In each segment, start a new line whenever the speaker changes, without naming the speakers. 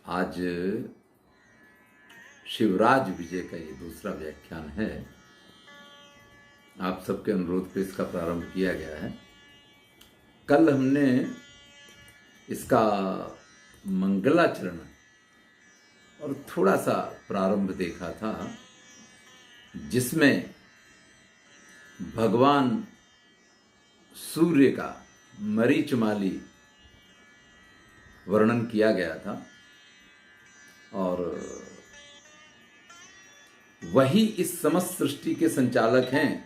आज शिवराज विजय का ये दूसरा व्याख्यान है। आप सबके अनुरोध पे इसका प्रारंभ किया गया है। कल हमने इसका मंगलाचरण और थोड़ा सा प्रारंभ देखा था, जिसमें भगवान सूर्य का मरीचमाली वर्णन किया गया था और वही इस समस्त सृष्टि के संचालक हैं।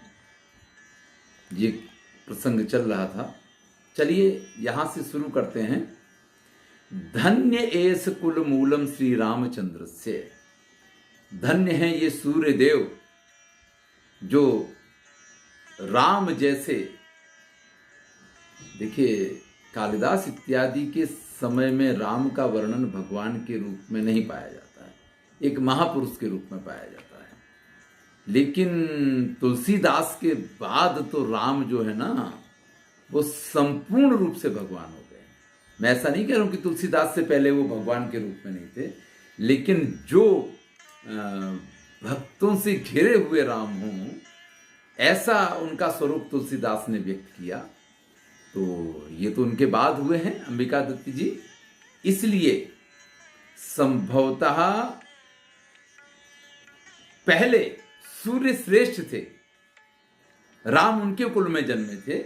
ये प्रसंग चल रहा था। चलिए यहां से शुरू करते हैं। धन्य एस कुल मूलम श्री रामचंद्र से। धन्य है ये सूर्य देव जो राम जैसे, देखिए कालिदास इत्यादि के समय में राम का वर्णन भगवान के रूप में नहीं पाया जाता है, एक महापुरुष के रूप में पाया जाता है। लेकिन तुलसीदास के बाद तो राम जो है ना, वो संपूर्ण रूप से भगवान हो गए। मैं ऐसा नहीं कह रहा हूं कि तुलसीदास से पहले वो भगवान के रूप में नहीं थे, लेकिन जो भक्तों से घिरे हुए राम हों, ऐसा उनका स्वरूप तुलसीदास ने व्यक्त किया। तो ये तो उनके बाद हुए हैं अंबिका दत्त जी, इसलिए संभवतः पहले सूर्य श्रेष्ठ थे, राम उनके कुल में जन्मे थे।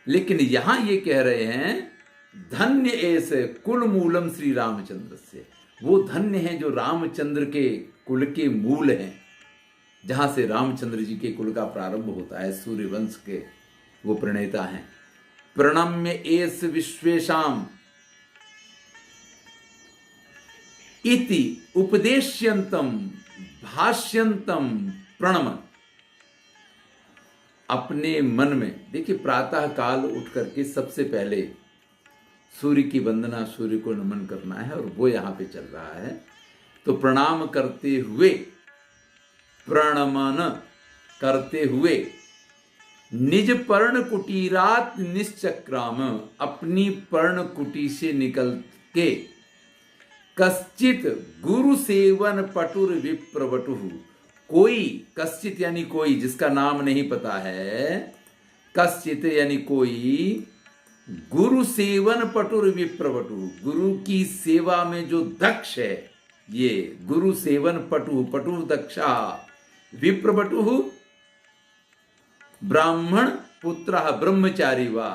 लेकिन यहां ये कह रहे हैं धन्य ऐसे कुल मूलम श्री रामचंद्र से। वो धन्य हैं जो रामचंद्र के कुल के मूल हैं, जहां से रामचंद्र जी के कुल का प्रारंभ होता है। सूर्य वंश के वो प्रणेता हैं। प्रणम्य एस विश्वेशाम इति उपदेश्यंतम भाष्यंतम प्रणमन। अपने मन में देखिए, प्रातः काल उठ करके सबसे पहले सूर्य की वंदना, सूर्य को नमन करना है, और वो यहां पे चल रहा है। तो प्रणाम करते हुए, प्रणमन करते हुए, निज पर्ण कुटीरात निश्चक्राम, अपनी पर्ण कुटी से निकल के, कश्चित गुरु सेवन पटुर विप्रवटु, कोई, कश्चित यानी कोई, जिसका नाम नहीं पता है, कश्चित यानी कोई, गुरु सेवन पटुर विप्रवटु, गुरु की सेवा में जो दक्ष है, ये गुरु सेवन पटु, पटु दक्षा, विप्रवटु ब्राह्मण पुत्र ब्रह्मचारी वा,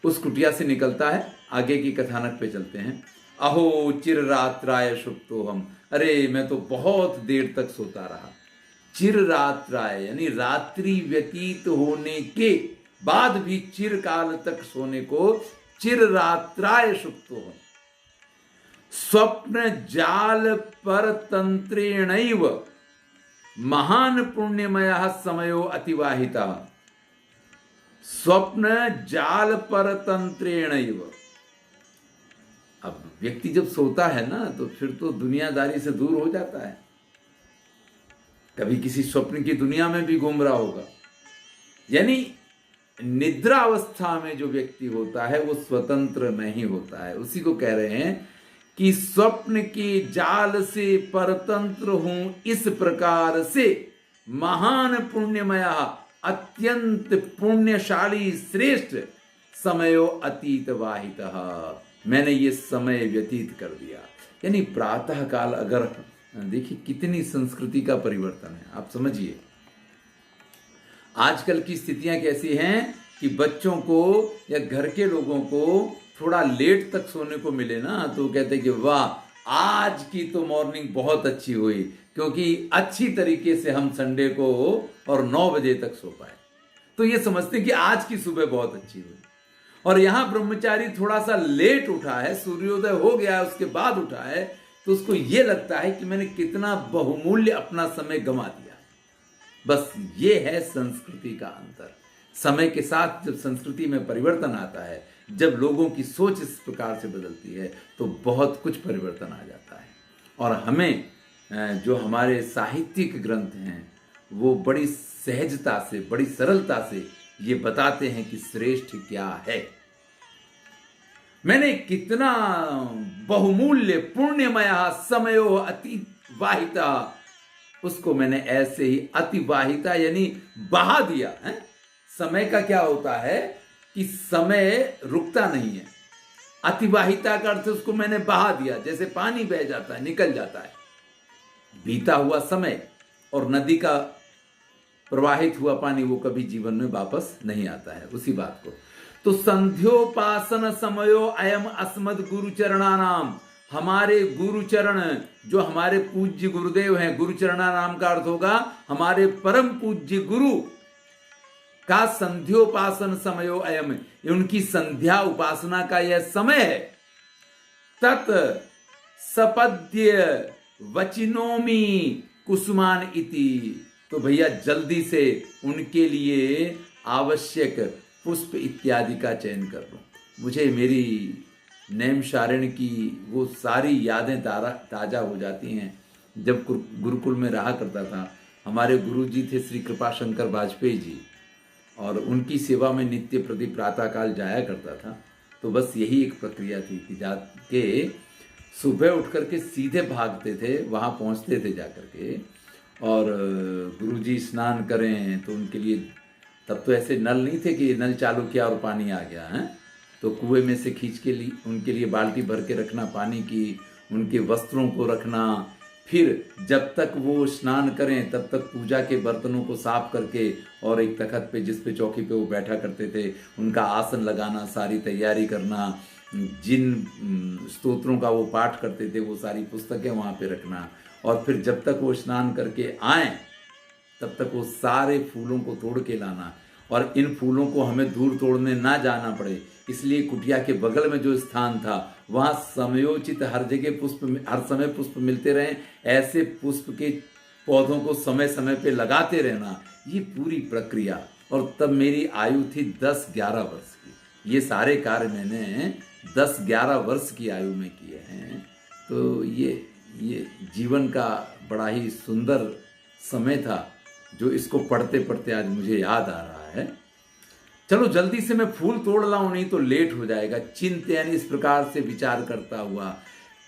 उस कुटिया से निकलता है। आगे की कथानक पे चलते हैं। अहो चिर रात्राय सुप्तो हम, अरे मैं तो बहुत देर तक सोता रहा। चिर रात्राय यानी रात्रि व्यतीत होने के बाद भी चिर काल तक सोने को चिर रात्राय सुप्तो हम। स्वप्न जाल पर तंत्रेणैव महान पुण्यमय समयो अतिवाहिता। स्वप्न जाल पर तंत्रेणैव। अब व्यक्ति जब सोता है ना, तो फिर तो दुनियादारी से दूर हो जाता है। कभी किसी स्वप्न की दुनिया में भी घूम रहा होगा। यानी निद्रा अवस्था में जो व्यक्ति होता है वो स्वतंत्र नहीं होता है। उसी को कह रहे हैं कि स्वप्न के जाल से परतंत्र हूं, इस प्रकार से महान पुण्यमया, अत्यंत पुण्यशाली श्रेष्ठ, समयो अतीत वाहितः, मैंने ये समय व्यतीत कर दिया। यानी प्रातः काल, अगर देखिए कितनी संस्कृति का परिवर्तन है, आप समझिए। आजकल की स्थितियां कैसी हैं कि बच्चों को या घर के लोगों को थोड़ा लेट तक सोने को मिले ना, तो कहते हैं कि वाह आज की तो मॉर्निंग बहुत अच्छी हुई, क्योंकि अच्छी तरीके से हम संडे को और 9 बजे तक सो पाए। तो ये समझते हैं कि आज की सुबह बहुत अच्छी हुई। और यहां ब्रह्मचारी थोड़ा सा लेट उठा है, सूर्योदय हो गया उसके बाद उठा है, तो उसको ये लगता है कि मैंने कितना बहुमूल्य अपना समय गंवा दिया। बस ये है संस्कृति का अंतर। समय के साथ जब संस्कृति में परिवर्तन आता है, जब लोगों की सोच इस प्रकार से बदलती है, तो बहुत कुछ परिवर्तन आ जाता है। और हमें जो हमारे साहित्यिक ग्रंथ हैं, वो बड़ी सहजता से, बड़ी सरलता से ये बताते हैं कि श्रेष्ठ क्या है। मैंने कितना बहुमूल्य पुण्यमय समयो अतिवाहिता, उसको मैंने ऐसे ही अतिवाहिता यानी बहा दिया है। समय का क्या होता है कि समय रुकता नहीं है। अतिवाहिता का अर्थ उसको मैंने बहा दिया, जैसे पानी बह जाता है, निकल जाता है। बीता हुआ समय और नदी का प्रवाहित हुआ पानी वो कभी जीवन में वापस नहीं आता है, उसी बात को। तो संध्योपासन समयो अयम अस्मद गुरुचरणानाम, हमारे गुरुचरण जो हमारे पूज्य गुरुदेव हैं, गुरुचरणा नाम का अर्थ होगा हमारे परम पूज्य गुरु का संध्योपासन समयो अयम, उनकी संध्या उपासना का यह समय है। तत् सपद्य वचिनोमी कुसुमान इति, तो भैया जल्दी से उनके लिए आवश्यक पुष्प इत्यादि का चयन कर लो। मुझे मेरी नैमिषारण्य की वो सारी यादें ताजा हो जाती हैं। जब गुरुकुल में रहा करता था, हमारे गुरुजी थे श्री कृपाशंकर वाजपेयी जी, और उनकी सेवा में नित्य प्रति प्रातःकाल जाया करता था। तो बस यही एक प्रक्रिया थी कि जाके सुबह उठ करके सीधे भागते थे, वहाँ पहुँचते थे जाकर के, और गुरुजी स्नान करें तो उनके लिए, तब तो ऐसे नल नहीं थे कि नल चालू किया और पानी आ गया है, तो कुएं में से खींच के लिए उनके लिए बाल्टी भर के रखना पानी की, उनके वस्त्रों को रखना, फिर जब तक वो स्नान करें तब तक पूजा के बर्तनों को साफ करके, और एक तखत पे जिस पे चौकी पे वो बैठा करते थे उनका आसन लगाना, सारी तैयारी करना, जिन स्तोत्रों का वो पाठ करते थे वो सारी पुस्तकें वहाँ पे रखना, और फिर जब तक वो स्नान करके आए तब तक वो सारे फूलों को तोड़ के लाना, और इन फूलों को हमें दूर तोड़ने ना जाना पड़े, इसलिए कुटिया के बगल में जो स्थान था वहाँ समयोचित हर जगह पुष्प, हर समय पुष्प मिलते रहें, ऐसे पुष्प के पौधों को समय समय पे लगाते रहना, ये पूरी प्रक्रिया। और तब मेरी आयु थी 10-11 वर्ष की। ये सारे कार्य मैंने 10-11 वर्ष की आयु में किए हैं। तो ये जीवन का बड़ा ही सुंदर समय था, जो इसको पढ़ते पढ़ते आज मुझे याद आ रहा है। चलो जल्दी से मैं फूल तोड़ लाऊं, नहीं तो लेट हो जाएगा। चिंतन इस प्रकार से विचार करता हुआ,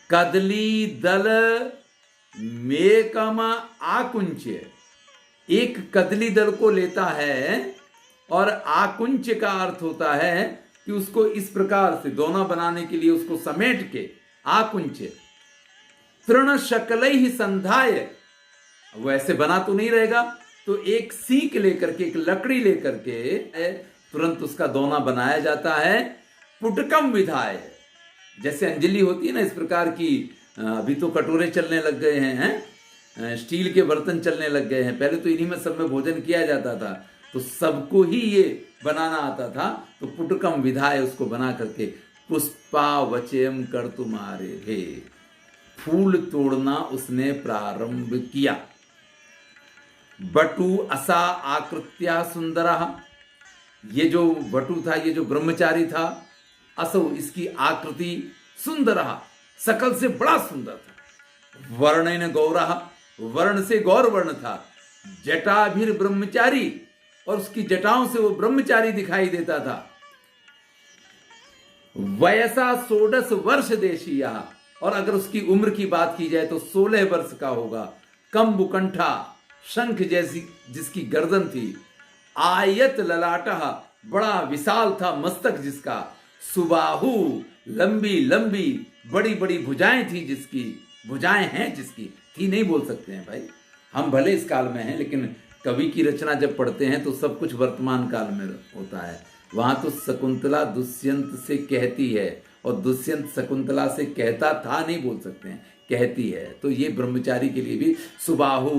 कदली दल मेकम आकुंच, एक कदली दल को लेता है, और आकुंच का अर्थ होता है कि उसको इस प्रकार से दोना बनाने के लिए उसको समेट के, आकुंच तृण शकल ही संधाय, वो ऐसे बना तो नहीं रहेगा, तो एक सीक लेकर के, एक लकड़ी लेकर के तुरंत उसका दोना बनाया जाता है। पुटकम विधाय, जैसे अंजलि होती है ना, इस प्रकार की, अभी तो कटोरे चलने लग गए हैं, स्टील के बर्तन चलने लग गए हैं, पहले तो इन्हीं में सब में भोजन किया जाता था, तो सबको ही ये बनाना आता था। तो पुटकम विधाय, उसको बना करके पुष्पावचयम कर तुम्हारे भे, फूल तोड़ना उसने प्रारंभ किया। बटु असा आकृत्या सुंदरा, ये जो बटु था, ये जो ब्रह्मचारी था, असो इसकी आकृति सुंदरा, सकल से बड़ा सुंदर था। वर्णन गौरा, वर्ण से गौर वर्ण था। जटाभिर ब्रह्मचारी, और उसकी जटाओं से वो ब्रह्मचारी दिखाई देता था। वयसा 16 वर्ष देशिया, और अगर उसकी उम्र की बात की जाए तो 16 वर्ष का होगा। कंबुकंठा, शंख जैसी जिसकी गर्दन थी। आयत ललाटा, बड़ा विशाल था मस्तक जिसका। सुबाहु, लंबी लंबी बड़ी बड़ी भुजाएं थी जिसकी, भुजाएं हैं जिसकी, थी नहीं बोल सकते हैं भाई, हम भले इस काल में हैं, लेकिन कवि की रचना जब पढ़ते हैं तो सब कुछ वर्तमान काल में होता है। वहां तो शकुंतला दुष्यंत से कहती है, और दुष्यंत शकुंतला से कहता था नहीं बोल सकते हैं, कहती है। तो ये ब्रह्मचारी के लिए भी सुबाहु,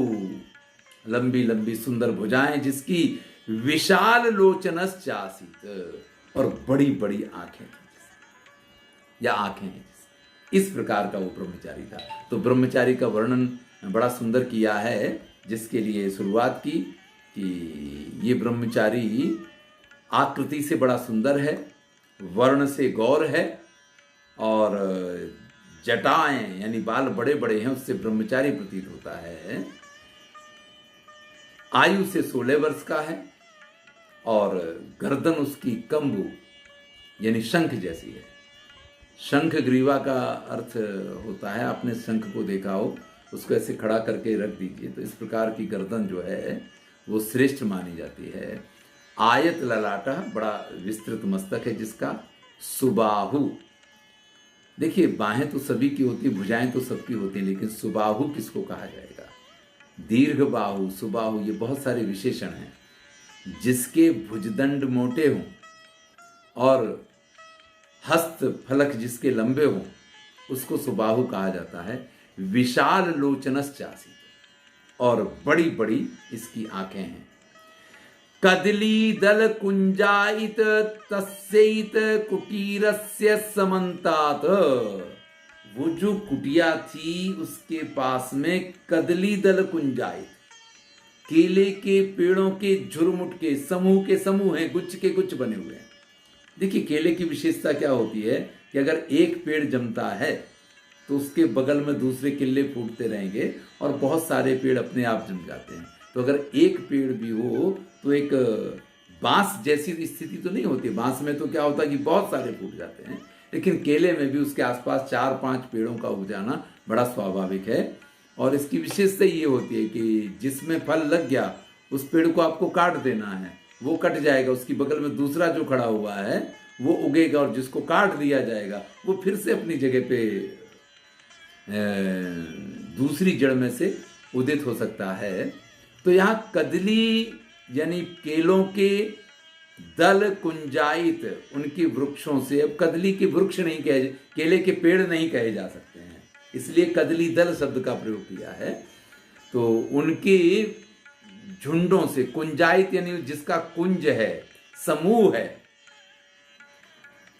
लंबी लंबी सुंदर भुजाएं जिसकी, विशाल लोचनश्चासीत, और बड़ी बड़ी आंखें थी, या आंखें हैं, इस प्रकार का वो ब्रह्मचारी था। तो ब्रह्मचारी का वर्णन बड़ा सुंदर किया है, जिसके लिए शुरुआत की कि ये ब्रह्मचारी आकृति से बड़ा सुंदर है, वर्ण से गौर है, और जटाएं यानी बाल बड़े बड़े हैं, उससे ब्रह्मचारी प्रतीत होता है। आयु से 16 वर्ष का है, और गर्दन उसकी कंबु यानी शंख जैसी है। शंख ग्रीवा का अर्थ होता है, आपने शंख को देखा हो, उसको ऐसे खड़ा करके रख दीजिए तो इस प्रकार की गर्दन जो है वो श्रेष्ठ मानी जाती है। आयत ललाटा, बड़ा विस्तृत मस्तक है जिसका। सुबाहु, देखिए बाहें तो सभी की होती, भुजाएं तो सबकी होती, लेकिन सुबाहु किसको कहा जाएगा? दीर्घ बाहु, सुबाहु, ये बहुत सारे विशेषण हैं। जिसके भुजदंड मोटे हों और हस्त फलक जिसके लंबे हों उसको सुबाहु कहा जाता है। विशाल लोचनश्चासी, और बड़ी बड़ी इसकी आंखें हैं। कदली दल कुंजाइत तस्यैत कुटीरस्य समन्तात, वो जो कुटिया थी उसके पास में कदली दल कुंजाइत, केले के पेड़ों के झुरमुट के समूह हैं, गुच्छ के गुच्छ बने हुए हैं। देखिए केले की विशेषता क्या होती है कि अगर एक पेड़ जमता है तो उसके बगल में दूसरे केले फूटते रहेंगे और बहुत सारे पेड़ अपने आप जम जाते हैं। तो अगर एक पेड़ भी हो तो एक बांस जैसी स्थिति तो नहीं होती। बांस में तो क्या होता है कि बहुत सारे फूट जाते हैं, लेकिन केले में भी उसके आसपास 4-5 पेड़ों का उग जाना बड़ा स्वाभाविक है। और इसकी विशेषता ये होती है कि जिसमें फल लग गया उस पेड़ को आपको काट देना है, वो कट जाएगा, उसकी बगल में दूसरा जो खड़ा हुआ है वो उगेगा, और जिसको काट दिया जाएगा वो फिर से अपनी जगह पे दूसरी जड़ में से उदित हो सकता है। तो यहाँ कदली यानी केलों के दल कुंजाइत, उनकी वृक्षों से, अब कदली के वृक्ष नहीं कहे, केले के पेड़ नहीं कहे जा सकते हैं, इसलिए कदली दल शब्द का प्रयोग किया है। तो उनके झुंडों से, कुंजाइत यानी जिसका कुंज है, समूह है,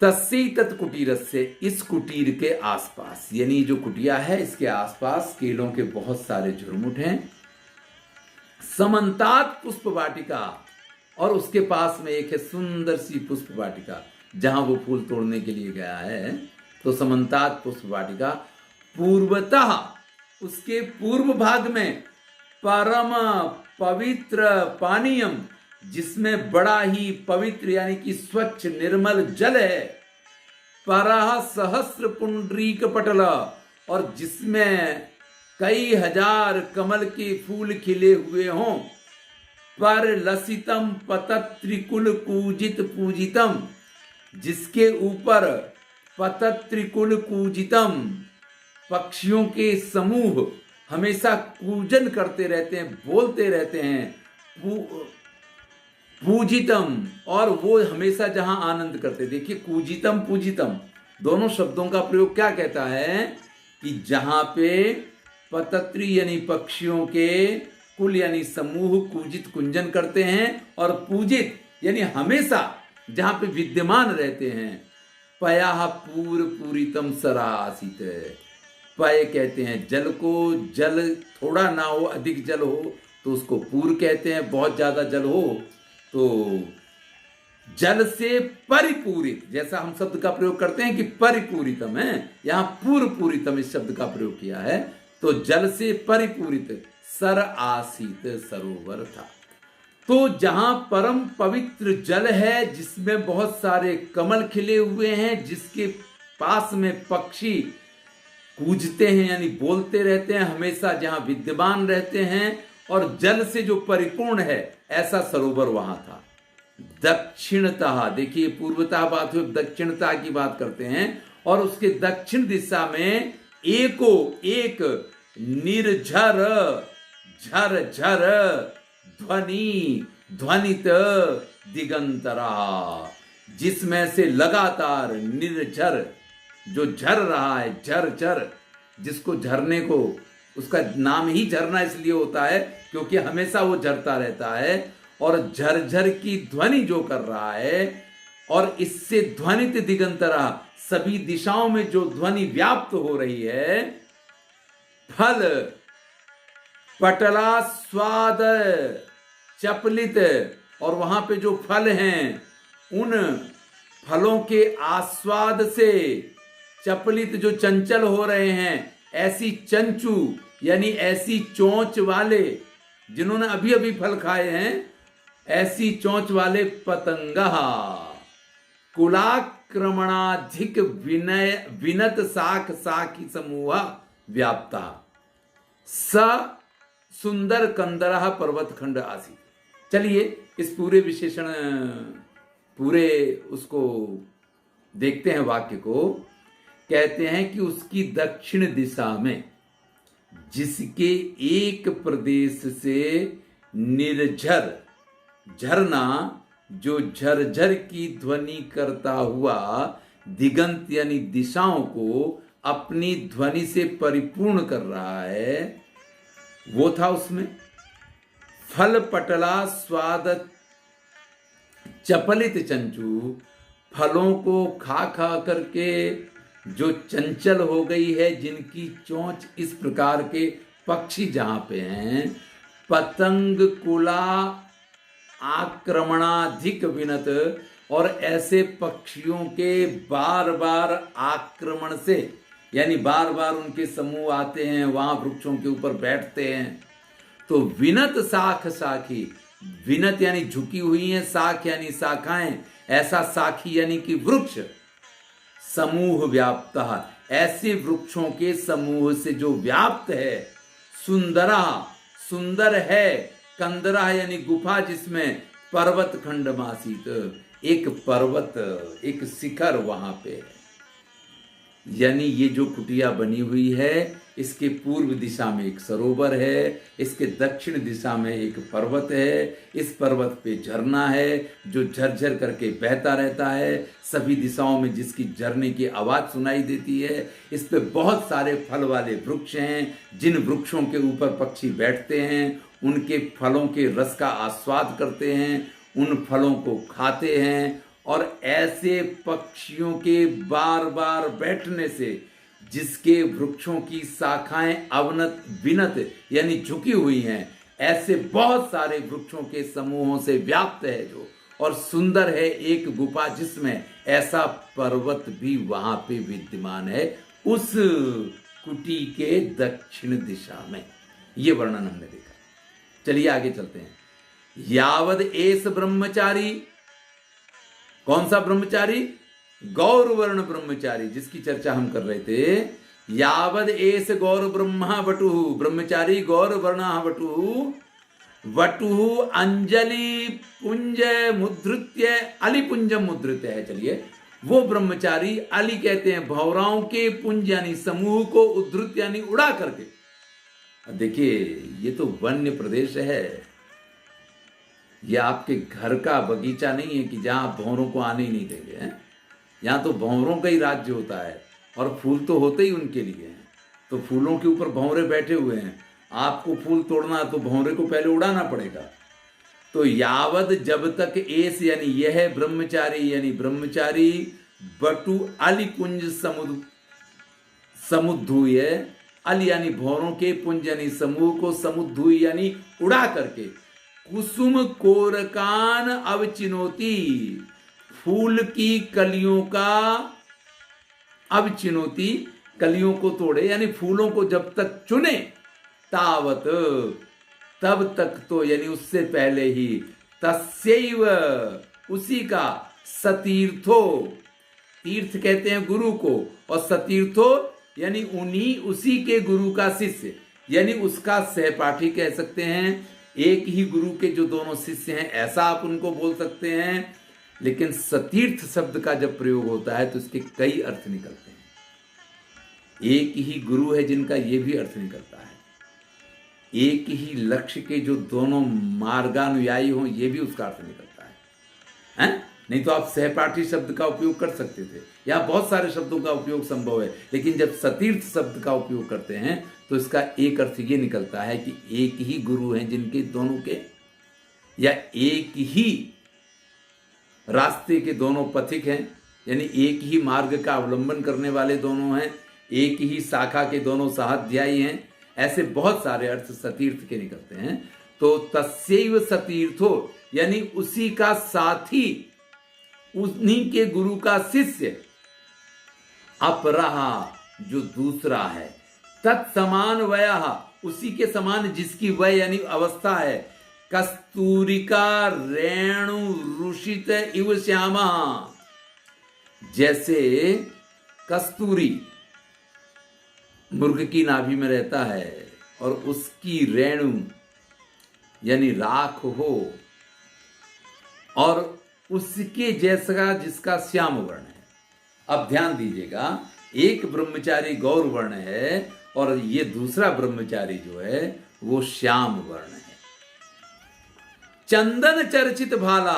तस्सी तत्कुटीर से, इस कुटीर के आसपास, यानी जो कुटिया है इसके आसपास केलों के बहुत सारे झुरमुट हैं। समन्तात पुष्प वाटिका, और उसके पास में एक है सुंदर सी पुष्प वाटिका जहां वो फूल तोड़ने के लिए गया है। तो समन्तात पुष्प वाटिका, पूर्वतः, उसके पूर्व भाग में, परम पवित्र पानीयम, जिसमें बड़ा ही पवित्र यानी कि स्वच्छ निर्मल जल है। परह सहस्र पुंडरीक पटल, और जिसमें कई हजार कमल के फूल खिले हुए हों। पर लसितम पतत्रिकुल कूजित पूजितम, जिसके ऊपर पतत्रिकुल कूजितम, पक्षियों के समूह हमेशा कूजन करते रहते हैं, बोलते रहते हैं, पूजितम, और वो हमेशा जहां आनंद करते। देखिए कूजितम पूजितम दोनों शब्दों का प्रयोग क्या कहता है कि जहां पे पतत्री यानी पक्षियों के कुल यानी समूह कूजित कुंजन करते हैं, और पूजित यानी हमेशा जहां पे विद्यमान रहते हैं। पया पूर पूरितम सरासित, पय कहते हैं जल को, जल थोड़ा ना हो, अधिक जल हो तो उसको पूर कहते हैं, बहुत ज्यादा जल हो तो जल से परिपूरित, जैसा हम शब्द का प्रयोग करते हैं कि परिपूरितम है, यहां पूर्व पूरितम इस शब्द का प्रयोग किया है। तो जल से परिपूरित सर आसीत सरोवर था। तो जहां परम पवित्र जल है, जिसमें बहुत सारे कमल खिले हुए हैं, जिसके पास में पक्षी कूजते हैं यानी बोलते रहते हैं, हमेशा जहां विद्यमान रहते हैं, और जल से जो परिपूर्ण है, ऐसा सरोवर वहां था। दक्षिणतः, देखिए पूर्वतः बात हुई, दक्षिणतः की बात करते हैं, और उसके दक्षिण दिशा में एको एक निर्झर झर झर ध्वनि ध्वनित दिगंतरा, जिसमें से लगातार निर्झर, जो झर रहा है, झर झर, जिसको झरने को, उसका नाम ही झरना इसलिए होता है क्योंकि हमेशा वो झरता रहता है, और झरझर की ध्वनि जो कर रहा है, और इससे ध्वनित दिगंतरा, सभी दिशाओं में जो ध्वनि व्याप्त हो रही है। फल पटला स्वाद चपलित, और वहां पे जो फल हैं उन फलों के आस्वाद से चपलित, जो चंचल हो रहे हैं, ऐसी चंचू यानी ऐसी चोंच वाले, जिन्होंने अभी अभी फल खाए हैं, ऐसी चोंच वाले पतंगा, कुलाक आक्रमणाधिक विनय विनत शाख शाखी समूह व्याप्ता स सुंदर कंदरा पर्वत खंड आसी। चलिए इस पूरे विशेषण पूरे उसको देखते हैं। वाक्य को कहते हैं कि उसकी दक्षिण दिशा में जिसके एक प्रदेश से निर्झर झरना जो झरझर की ध्वनि करता हुआ दिगंत यानी दिशाओं को अपनी ध्वनि से परिपूर्ण कर रहा है, वो था उसमें। फल पटला स्वाद चपलित चंचू, फलों को खा खा करके जो चंचल हो गई है, जिनकी चोंच इस प्रकार के पक्षी जहां पे हैं, पतंग कुला आक्रमणाधिक विनत, और ऐसे पक्षियों के बार बार आक्रमण से यानी बार बार उनके समूह आते हैं, वहां वृक्षों के ऊपर बैठते हैं। तो विनत शाख शाखी, विनत यानी झुकी हुई है, शाख यानी शाखाएं, ऐसा शाखी यानी कि वृक्ष, समूह व्याप्ता, ऐसे वृक्षों के समूह से जो व्याप्त है। सुंदरा सुंदर है, कंदरा यानी गुफा जिसमें पर्वत खंड मासीत, एक पर्वत एक शिखर वहां पे है। यानी ये जो कुटिया बनी हुई है, इसके पूर्व दिशा में एक सरोवर है, इसके दक्षिण दिशा में एक पर्वत है, इस पर्वत पे झरना है जो झरझर करके बहता रहता है, सभी दिशाओं में जिसकी झरने की आवाज सुनाई देती है। इस पे बहुत सारे फल वाले वृक्ष हैं, जिन वृक्षों के ऊपर पक्षी बैठते हैं, उनके फलों के रस का आस्वाद करते हैं, उन फलों को खाते हैं। और ऐसे पक्षियों के बार बार बैठने से, जिसके वृक्षों की शाखाएं अवनत विनत यानी झुकी हुई हैं, ऐसे बहुत सारे वृक्षों के समूहों से व्याप्त है जो, और सुंदर है एक गुफा जिसमें ऐसा पर्वत भी वहां पे विद्यमान है, उस कुटी के दक्षिण दिशा में। ये वर्णन हमने देखा। चलिए आगे चलते हैं। यावद एस ब्रह्मचारी, कौन सा ब्रह्मचारी? गौरवर्ण ब्रह्मचारी, जिसकी चर्चा हम कर रहे थे। यावद एस गौर ब्रह्मा वटुः, ब्रह्मचारी गौर वर्ण वटुः, वटुः अंजलि पुंज मुद्रित्य अलिपुंज मुद्रित है। चलिए, वो ब्रह्मचारी, अली कहते हैं भौराओं के, पुंज यानी समूह को, उद्धृत यानी उड़ा करके। देखिए ये तो वन्य प्रदेश है, ये आपके घर का बगीचा नहीं है कि जहां आप भंवरों को आने ही नहीं देंगे हैं। यहाँ तो भंवरों का ही राज्य होता है, और फूल तो होते ही उनके लिए हैं। तो फूलों के ऊपर भंवरे बैठे हुए हैं, आपको फूल तोड़ना तो भंवरे को पहले उड़ाना पड़ेगा। तो यावद जब तक एस यानी यह ब्रह्मचारी यानी ब्रह्मचारी, बटु अली पुंज समुद्धूय, अल यानी भौरों के, पुंज यानी समूह को, समुद्धूय यानी उड़ा करके, कुसुम कोरकान अवचिनोती, फूल की कलियों का अवचिनोती, कलियों को तोड़े यानी फूलों को जब तक चुने, तावत तब तक तो यानी उससे पहले ही, तस्यैव उसी का, सतीर्थो तीर्थ कहते हैं गुरु को, और सतीर्थो यानी उन्हीं उसी के गुरु का शिष्य, यानी उसका सहपाठी कह सकते हैं। एक ही गुरु के जो दोनों शिष्य हैं, ऐसा आप उनको बोल सकते हैं। लेकिन सतीर्थ शब्द का जब प्रयोग होता है तो इसके कई अर्थ निकलते हैं। एक ही गुरु है जिनका ये भी अर्थ निकलता है, एक ही लक्ष्य के जो दोनों मार्गानुयायी हों, ये भी उसका अर्थ निकलता है? नहीं तो आप सहपाठी शब्द का उपयोग कर सकते थे, या बहुत सारे शब्दों का उपयोग संभव है, लेकिन जब सतीर्थ शब्द का उपयोग करते हैं तो इसका एक अर्थ ये निकलता है कि एक ही गुरु हैं जिनके दोनों के, या एक ही रास्ते के दोनों पथिक हैं, यानी एक ही मार्ग का अवलंबन करने वाले दोनों हैं, एक ही शाखा के दोनों साध्यायी हैं। ऐसे बहुत सारे अर्थ सतीर्थ के निकलते हैं। तो तस्यैव सतीर्थो यानी उसी का साथी, उन्हीं के गुरु का शिष्य, अपरहा जो दूसरा है, तत्समान वयः उसी के समान जिसकी वय यानी अवस्था है, कस्तूरिका रेणु रुषित इव श्यामा, जैसे कस्तूरी मुर्ग की नाभि में रहता है और उसकी रेणु यानी राख हो और उसके जैसा जिसका श्याम वर्ण है। अब ध्यान दीजिएगा, एक ब्रह्मचारी गौर वर्ण है और ये दूसरा ब्रह्मचारी जो है वो श्याम वर्ण है। चंदन चर्चित भाला,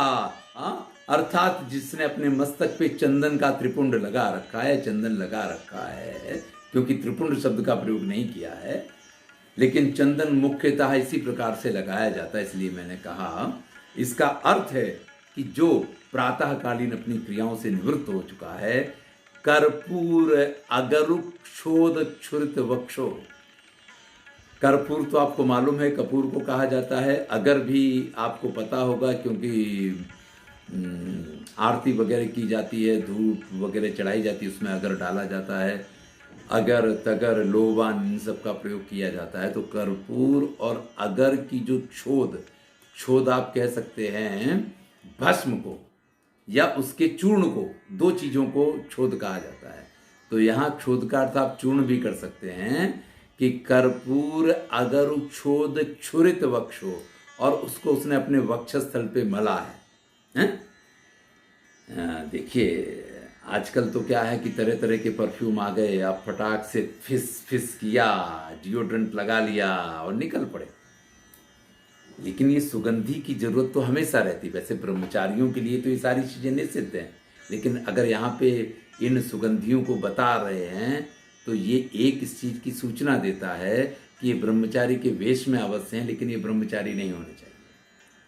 अर्थात जिसने अपने मस्तक पे चंदन का त्रिपुंड लगा रखा है, चंदन लगा रखा है, क्योंकि त्रिपुंड शब्द का प्रयोग नहीं किया है, लेकिन चंदन मुख्यतः इसी प्रकार से लगाया जाता है, इसलिए मैंने कहा। इसका अर्थ है कि जो प्रातःकालीन अपनी क्रियाओं से निवृत्त हो चुका है, कर्पूर अगरुक्षोद क्षुरित वक्षो। कर्पूर तो आपको मालूम है कपूर को कहा जाता है, अगर भी आपको पता होगा क्योंकि आरती वगैरह की जाती है, धूप वगैरह चढ़ाई जाती है, उसमें अगर डाला जाता है, अगर तगर लोबान इन सब का प्रयोग किया जाता है। तो कर्पूर और अगर की जो छोद आप कह सकते हैं भस्म को या उसके चूर्ण को, दो चीजों को छोद कहा जाता है। तो यहाँ छोद का अर्थ आप चूर्ण भी कर सकते हैं कि कर्पूर अगर छोद क्षुरित वक्षो, और उसको उसने अपने वक्षस्थल पे मला है। देखिए आजकल तो क्या है कि तरह तरह के परफ्यूम आ गए, आप फटाक से फिस किया, डिओड्रेंट लगा लिया और निकल पड़े। लेकिन ये सुगंधी की जरूरत तो हमेशा रहती है। वैसे ब्रह्मचारियों के लिए तो ये सारी चीजें निषिद्ध हैं, लेकिन अगर यहाँ पे इन सुगंधियों को बता रहे हैं तो ये एक इस चीज की सूचना देता है कि ये ब्रह्मचारी के वेश में अवश्य हैं, लेकिन ये ब्रह्मचारी नहीं होने चाहिए।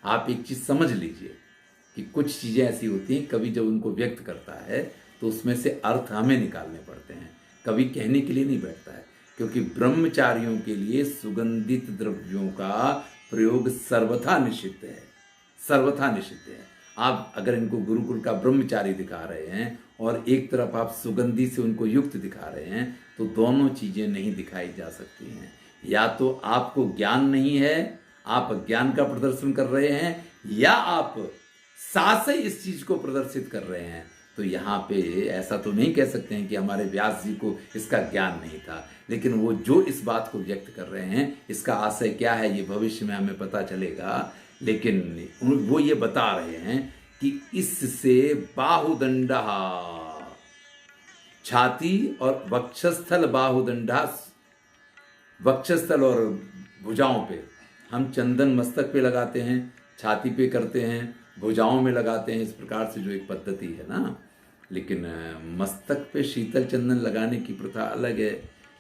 आप एक चीज समझ लीजिए कि कुछ चीजें ऐसी होती हैं, कभी जब उनको व्यक्त करता है तो उसमें से अर्थ हमें निकालने पड़ते हैं, कभी कहने के लिए नहीं बैठता है। क्योंकि ब्रह्मचारियों के लिए सुगंधित द्रव्यों का प्रयोग सर्वथा निषिद्ध है, सर्वथा निषिद्ध है। आप अगर इनको गुरुकुल का ब्रह्मचारी दिखा रहे हैं और एक तरफ आप सुगंधी से उनको युक्त दिखा रहे हैं, तो दोनों चीजें नहीं दिखाई जा सकती हैं। या तो आपको ज्ञान नहीं है, आप अज्ञान का प्रदर्शन कर रहे हैं, या आप सास इस चीज को प्रदर्शित कर रहे हैं। तो यहाँ पे ऐसा तो नहीं कह सकते हैं कि हमारे व्यास जी को इसका ज्ञान नहीं था, लेकिन वो जो इस बात को व्यक्त कर रहे हैं, इसका आशय क्या है ये भविष्य में हमें पता चलेगा। लेकिन वो ये बता रहे हैं कि इससे बाहुदंडा, छाती और वक्षस्थल, बाहुदंडा वक्षस्थल और भुजाओं पे हम चंदन मस्तक पे लगाते हैं, छाती पे करते हैं, भुजाओं में लगाते हैं, इस प्रकार से जो एक पद्धति है ना। लेकिन मस्तक पे शीतल चंदन लगाने की प्रथा अलग है,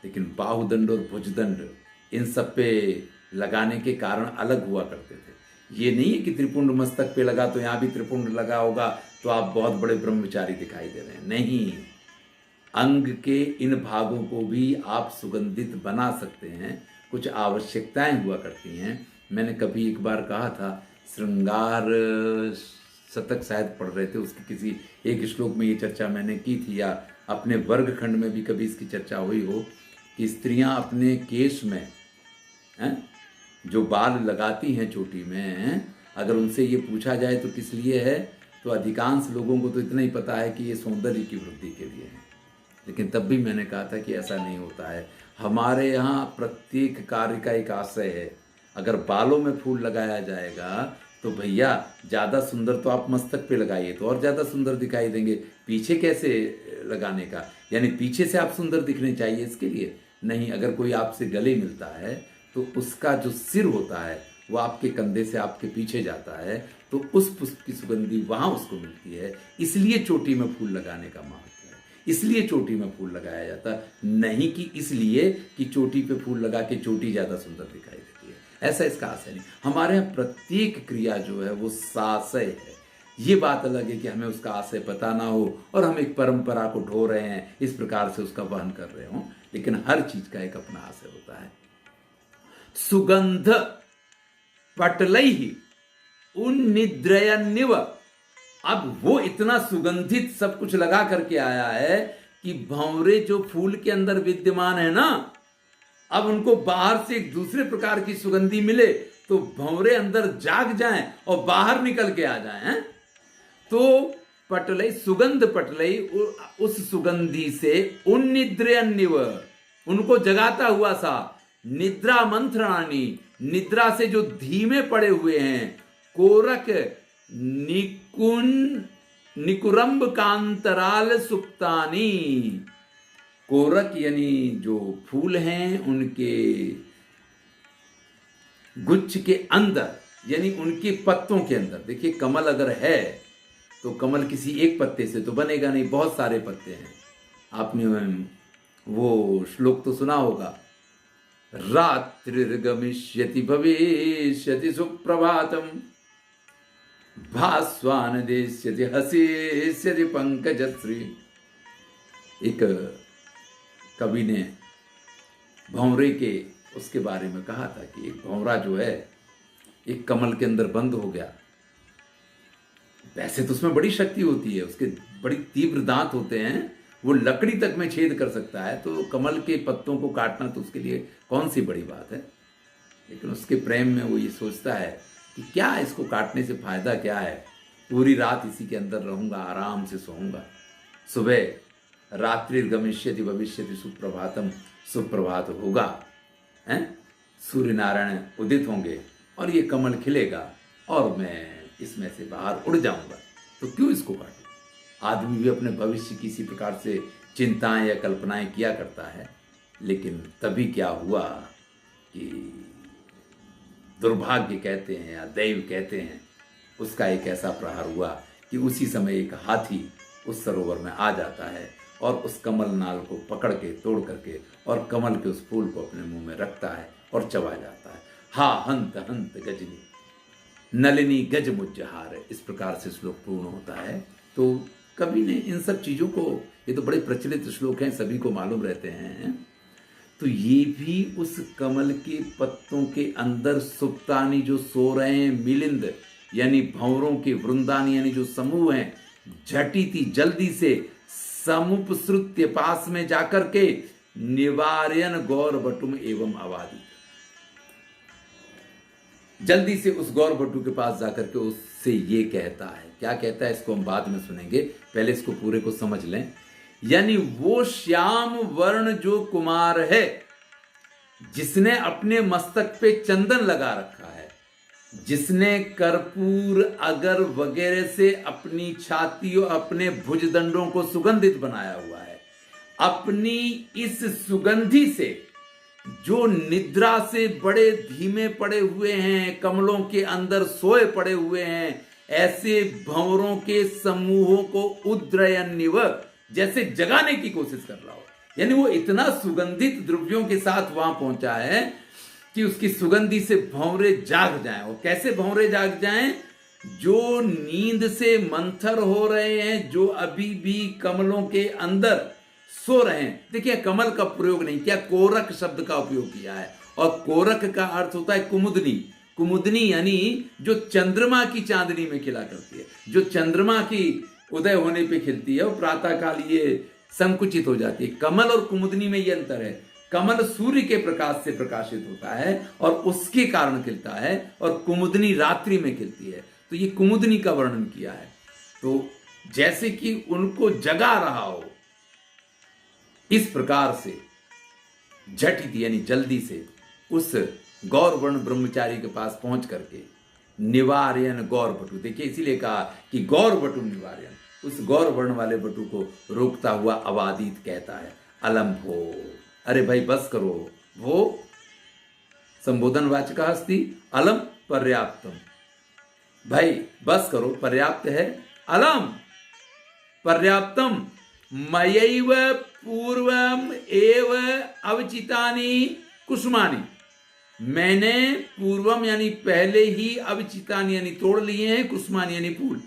लेकिन बाहुदंड और भुजदंड इन सब पे लगाने के कारण अलग हुआ करते थे। ये नहीं है कि त्रिपुंड मस्तक पे लगा तो यहाँ भी त्रिपुंड लगा होगा तो आप बहुत बड़े ब्रह्मचारी दिखाई दे रहे हैं, नहीं। अंग के इन भागों को भी आप सुगंधित बना सकते हैं, कुछ आवश्यकताएं हुआ करती हैं। मैंने कभी एक बार कहा था, श्रृंगार शतक शायद पढ़ रहे थे, उसकी किसी एक श्लोक में ये चर्चा मैंने की थी, या अपने वर्गखंड में भी कभी इसकी चर्चा हुई हो, कि स्त्रियां अपने केश में जो बाल लगाती हैं चोटी में, अगर उनसे ये पूछा जाए तो किस लिए है, तो अधिकांश लोगों को तो इतना ही पता है कि ये सौंदर्य की वृद्धि के लिए है। लेकिन तब भी मैंने कहा था कि ऐसा नहीं होता है। हमारे यहाँ प्रत्येक कार्य का एक आशय है। अगर बालों में फूल लगाया जाएगा तो भैया ज़्यादा सुंदर तो आप मस्तक पे लगाइए तो और ज़्यादा सुंदर दिखाई देंगे, पीछे कैसे लगाने का, यानी पीछे से आप सुंदर दिखने चाहिए इसके लिए नहीं। अगर कोई आपसे गले मिलता है तो उसका जो सिर होता है वो आपके कंधे से आपके पीछे जाता है, तो उस पुष्प की सुगंधी वहाँ उसको मिलती है। इसलिए चोटी में फूल लगाने का महत्व है, इसलिए चोटी में फूल लगाया जाता है, नहीं कि इसलिए कि चोटी पे फूल लगा के चोटी ज़्यादा सुंदर दिखाई देती है, ऐसा इसका आशय नहीं। हमारे यहाँ प्रत्येक क्रिया जो है वो साशय है। ये बात अलग है कि हमें उसका आशय पता ना हो और हम एक परंपरा को ढो रहे हैं, इस प्रकार से उसका वहन कर रहे हों, लेकिन हर चीज का एक अपना आशय होता है। सुगंध पटलैहि उन्निद्रयन्निव। अब वो इतना सुगंधित सब कुछ लगा करके आया है कि भंवरे जो फूल के अंदर विद्यमान है ना, अब उनको बाहर से एक दूसरे प्रकार की सुगंधी मिले तो भंवरे अंदर जाग जाएं और बाहर निकल के आ जाएं। तो पटलई सुगंध पटलई, उस सुगंधी से उन्निद्रयन्निव, उनको जगाता हुआ सा, निद्रा मंथराणी, निद्रा से जो धीमे पड़े हुए हैं, कोरक निकुरंब कांतराल सुप्तानी, कोरक यानी जो फूल हैं उनके गुच्छ के अंदर, यानी उनके पत्तों के अंदर। देखिए कमल अगर है तो कमल किसी एक पत्ते से तो बनेगा नहीं, बहुत सारे पत्ते हैं। आपने वो श्लोक तो सुना होगा, रात्रिर्गमिष्यति भविष्यति सुप्रभातम, भास्वान देश्यति हसिष्यति पंकजश्री। एक कवि ने भंवरे के उसके बारे में कहा था कि एक भंवरा जो है एक कमल के अंदर बंद हो गया। वैसे तो उसमें बड़ी शक्ति होती है, उसके बड़ी तीव्र दांत होते हैं, वो लकड़ी तक में छेद कर सकता है, तो कमल के पत्तों को काटना तो उसके लिए कौन सी बड़ी बात है। लेकिन उसके प्रेम में वो ये सोचता है कि क्या इसको काटने से फायदा क्या है, पूरी रात इसी के अंदर रहूंगा, आराम से सोऊंगा, सुबह रात्रि गमिष्यति भविष्यति सुप्रभातम, सुप्रभात होगा, हैं, सूर्य नारायण उदित होंगे और ये कमल खिलेगा और मैं इसमें से बाहर उड़ जाऊंगा, तो क्यों इसको काटूं। आदमी भी अपने भविष्य की इसी प्रकार से चिंताएं या कल्पनाएं किया करता है। लेकिन तभी क्या हुआ कि दुर्भाग्य कहते हैं या दैव कहते हैं, उसका एक ऐसा प्रहार हुआ कि उसी समय एक हाथी उस सरोवर में आ जाता है और उस कमल नाल को पकड़ के तोड़ करके और कमल के उस फूल को अपने मुंह में रखता है और चबा जाता है। हा हंत हंत गजनी नलिनी गज मुज्जहार, इस प्रकार से श्लोक पूर्ण होता है। तो कवि ने इन सब चीजों को, ये तो बड़े प्रचलित श्लोक हैं, सभी को मालूम रहते हैं, तो ये भी उस कमल के पत्तों के अंदर सुप्तानी जो सो रहे हैं, मिलिंद यानी भंवरों के वृंदान यानी जो समूह हैं, झटिति जल्दी से समुपसृत्य पास में जाकर के निवार्यन गौर बटुम एवं आवादी, जल्दी से उस गौर बटू के पास जाकर के उससे ये कहता है। क्या कहता है इसको हम बाद में सुनेंगे, पहले इसको पूरे को समझ लें। यानी वो श्याम वर्ण जो कुमार है जिसने अपने मस्तक पे चंदन लगा रखा है, जिसने कर्पूर अगर वगैरह से अपनी छाती और अपने भुजदंडों को सुगंधित बनाया हुआ है, अपनी इस सुगंधि से जो निद्रा से बड़े धीमे पड़े हुए हैं, कमलों के अंदर सोए पड़े हुए हैं, ऐसे भंवरों के समूहों को उद्रयन्निव, जैसे जगाने की कोशिश कर रहा हो। यानी वो इतना सुगंधित द्रव्यों के साथ वहां पहुंचा है कि उसकी सुगंधि से भंवरे जाग जाएं। और कैसे भंवरे जाग जाएं? जो नींद से मंथर हो रहे हैं, जो अभी भी कमलों के अंदर सो रहे हैं। देखिए कमल का प्रयोग नहीं किया, कोरक शब्द का उपयोग किया है, और कोरक का अर्थ होता है कुमुदनी। कुमुदनी यानी जो चंद्रमा की चांदनी में खिला करती है, जो चंद्रमा की उदय होने पे खिलती है, वो प्रातः काल ये संकुचित हो जाती है। कमल और कुमुदनी में ये अंतर है, कमल सूर्य के प्रकाश से प्रकाशित होता है और उसके कारण खिलता है, और कुमुदनी रात्रि में खिलती है। तो ये कुमुदनी का वर्णन किया है। तो जैसे कि उनको जगा रहा हो, इस प्रकार से झटिति यानी जल्दी से उस गौर वर्ण ब्रह्मचारी के पास पहुंच करके निवार्यन गौर बटु, देखिए इसीलिए कहा कि गौर बटु निवार्यन, उस गौर वर्ण वाले बटु को रोकता हुआ अवादित कहता है, अलम भो, अरे भाई बस करो, वो संबोधन वाचक अस्ति, अलम पर्याप्तम, भाई बस करो, पर्याप्त है, अलम पर्याप्तम, मयैव पूर्वम एव अवचितानि कुसुमानि, मैंने पूर्वम यानी पहले ही अवचितानि यानी तोड़ लिए हैं, कुसुमानि यानी फूल।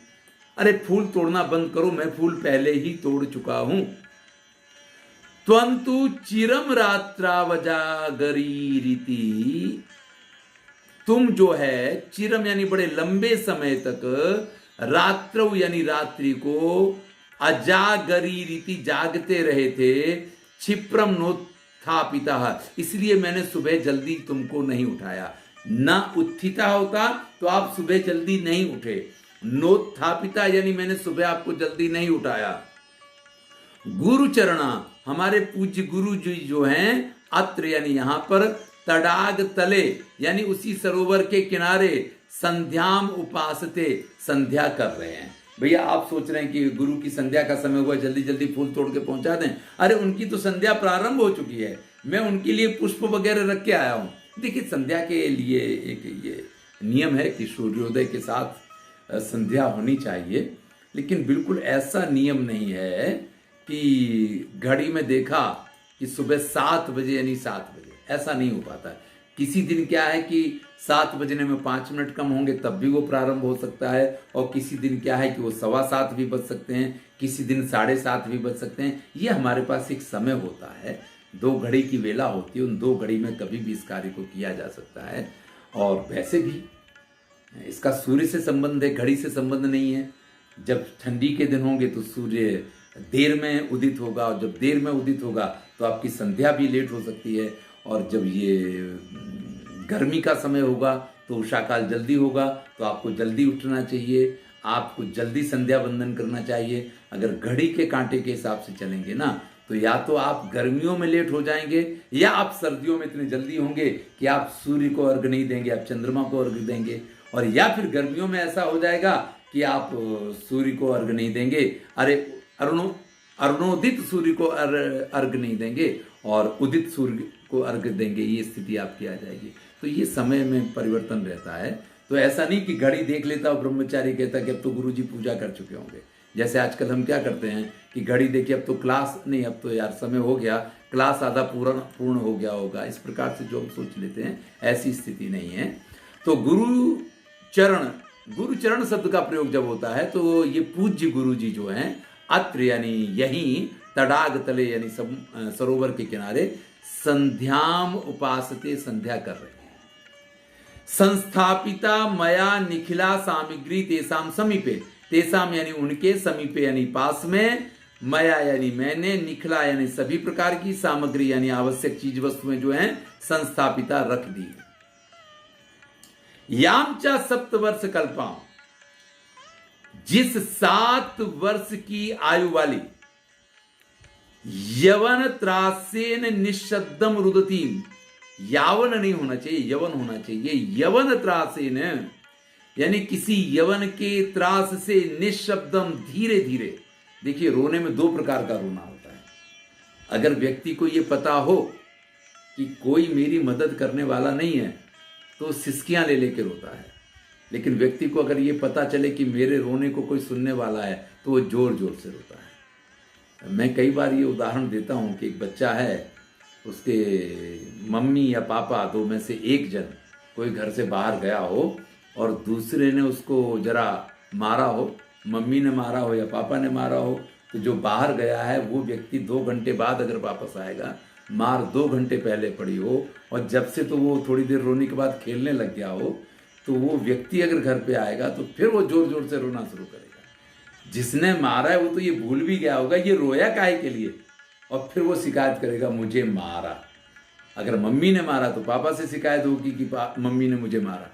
अरे फूल तोड़ना बंद करो, मैं फूल पहले ही तोड़ चुका हूं। त्वंतु चिरम रात्रावजागरी रीति, तुम जो है चिरम यानी बड़े लंबे समय तक, रात्रौ यानी रात्रि को, अजागरी रीति जागते रहे थे, क्षिप्रम नोत्थापिता, इसलिए मैंने सुबह जल्दी तुमको नहीं उठाया। ना उत्थिता होता तो आप सुबह जल्दी नहीं उठे, नोत्थापिता यानी मैंने सुबह आपको जल्दी नहीं उठाया। गुरु चरणा, हमारे पूज्य गुरु जी जो हैं, अत्र यानी यहां पर, तडाग तले यानी उसी सरोवर के किनारे, संध्याम उपासते, संध्या कर रहे हैं। भैया आप सोच रहे हैं कि गुरु की संध्या का समय हुआ, जल्दी जल्दी फूल तोड़ के पहुंचा दें। अरे उनकी तो संध्या प्रारंभ हो चुकी है, मैं उनके लिए पुष्प वगैरह रख के आया हूं। देखिए संध्या के लिए एक ये नियम है कि सूर्योदय के साथ संध्या होनी चाहिए, लेकिन बिल्कुल ऐसा नियम नहीं है कि घड़ी में देखा कि सुबह 7 बजे यानी 7 बजे, ऐसा नहीं हो पाता है। किसी दिन क्या है कि 7 बजने में 5 मिनट कम होंगे तब भी वो प्रारंभ हो सकता है, और किसी दिन क्या है कि वो 7:15 भी बज सकते हैं, किसी दिन 7:30 भी बज सकते हैं। ये हमारे पास एक समय होता है, 2 घड़ी की वेला होती है, उन 2 घड़ी में कभी भी इस कार्य को किया जा सकता है। और वैसे भी इसका सूर्य से संबंध है, घड़ी से संबंध नहीं है। जब ठंडी के दिन होंगे तो सूर्य देर में उदित होगा, और जब देर में उदित होगा तो आपकी संध्या भी लेट हो सकती है। और जब ये गर्मी का समय होगा तो उषा काल जल्दी होगा, तो आपको जल्दी उठना चाहिए, आपको जल्दी संध्या वंदन करना चाहिए। अगर घड़ी के कांटे के हिसाब से चलेंगे ना, तो या तो आप गर्मियों में लेट हो जाएंगे, या आप सर्दियों में इतने जल्दी होंगे कि आप सूर्य को अर्घ नहीं देंगे, आप चंद्रमा को अर्घ देंगे। और या फिर गर्मियों में ऐसा हो जाएगा कि आप सूर्य को अर्घ नहीं देंगे, अरे अरुणोदित सूर्य को अर्घ नहीं देंगे और उदित सूर्य को अर्घ देंगे, ये स्थिति आपकी आ जाएगी। तो ये समय में परिवर्तन रहता है। तो ऐसा नहीं कि घड़ी देख लेता और ब्रह्मचारी कहता कि अब तो गुरुजी पूजा कर चुके होंगे। जैसे आजकल हम क्या करते हैं कि घड़ी देखिए, अब तो क्लास नहीं, अब तो यार समय हो गया, क्लास आधा पूर्ण हो गया होगा, इस प्रकार से जो हम सोच लेते हैं, ऐसी स्थिति नहीं है। तो गुरु चरण शब्द का प्रयोग जब होता है तो ये पूज्य गुरु जी जो हैं, अत्र यानी यहीं, तडाग तले यानी सरोवर के किनारे, संध्याम उपासते, संध्या कर रहे हैं। संस्थापिता मया निखिला सामग्री तेसाम समीपे, तेसाम यानी उनके, समीपे यानी पास में, मया यानी मैंने, निखिला यानी सभी प्रकार की, सामग्री यानी आवश्यक चीज वस्तुएं जो हैं संस्थापिता रख दी। यामचा 7 वर्ष कल्पाम, जिस 7 वर्ष की आयु वाली, यवन त्रासेन निशब्दम रुदतीम, यावन नहीं होना चाहिए, यवन होना चाहिए, यवन त्रासेन यानी किसी यवन के त्रास से, निशब्दम धीरे धीरे। देखिए रोने में 2 प्रकार का रोना होता है। अगर व्यक्ति को यह पता हो कि कोई मेरी मदद करने वाला नहीं है तो सिसकियां ले लेके रोता है, लेकिन व्यक्ति को अगर ये पता चले कि मेरे रोने को कोई सुनने वाला है तो वो जोर जोर से रोता है। मैं कई बार ये उदाहरण देता हूँ कि एक बच्चा है, उसके मम्मी या पापा 2 में से एक जन कोई घर से बाहर गया हो और दूसरे ने उसको जरा मारा हो, मम्मी ने मारा हो या पापा ने मारा हो, तो जो बाहर गया है वो व्यक्ति 2 घंटे बाद अगर वापस आएगा, मार 2 घंटे पहले पड़ी हो, और जब से तो वो थोड़ी देर रोने के बाद खेलने लग गया हो, तो वो व्यक्ति अगर घर पे आएगा तो फिर वो जोर जोर से रोना शुरू करेगा। जिसने मारा है वो तो ये भूल भी गया होगा ये रोया काहे के लिए, और फिर वो शिकायत करेगा मुझे मारा। अगर मम्मी ने मारा तो पापा से शिकायत होगी कि मम्मी ने मुझे मारा।